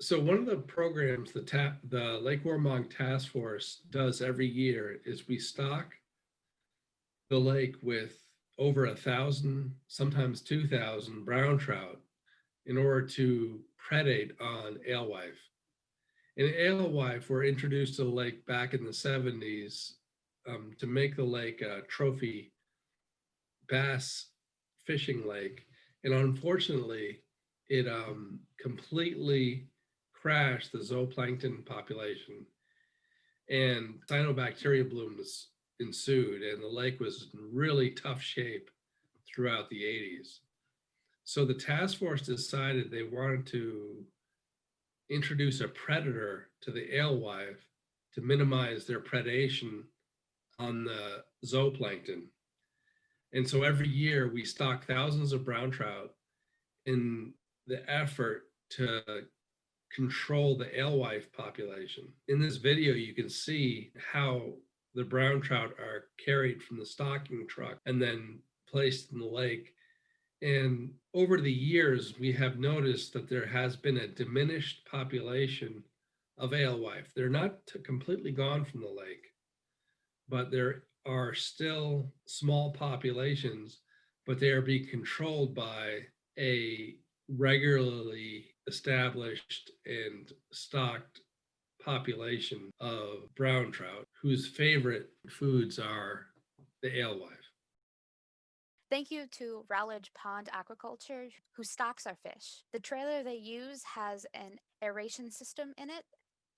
So one of the programs the Lake Warmong Task Force does every year is we stock the lake with over 1,000, sometimes 2,000 brown trout in order to predate on alewife. And alewife were introduced to the lake back in the 70s to make the lake a trophy bass fishing lake. And unfortunately, it completely crashed the zooplankton population, and cyanobacteria blooms ensued, and the lake was in really tough shape throughout the 80s. So the task force decided they wanted to introduce a predator to the alewife to minimize their predation on the zooplankton. And so every year we stock thousands of brown trout in the effort to control the alewife population. In this video, you can see how the brown trout are carried from the stocking truck and then placed in the lake. And over the years, we have noticed that there has been a diminished population of alewife. They're not completely gone from the lake, but there are still small populations, but they are being controlled by a regularly established and stocked population of brown trout whose favorite foods are the alewife. Thank you to Rowledge Pond Aquaculture, who stocks our fish. The trailer they use has an aeration system in it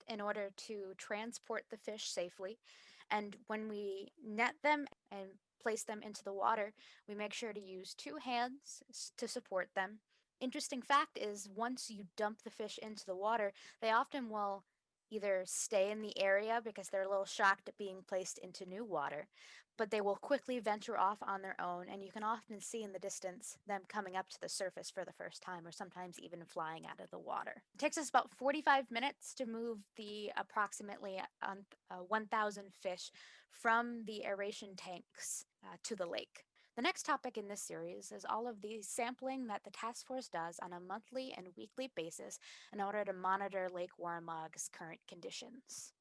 in order to transport the fish safely. And when we net them and place them into the water, we make sure to use two hands to support them. Interesting fact is, once you dump the fish into the water, they often will either stay in the area because they're a little shocked at being placed into new water, but they will quickly venture off on their own, and you can often see in the distance them coming up to the surface for the first time, or sometimes even flying out of the water. It takes us about 45 minutes to move the approximately 1,000 fish from the aeration tanks to the lake. The next topic in this series is all of the sampling that the task force does on a monthly and weekly basis in order to monitor Lake Warramug's current conditions.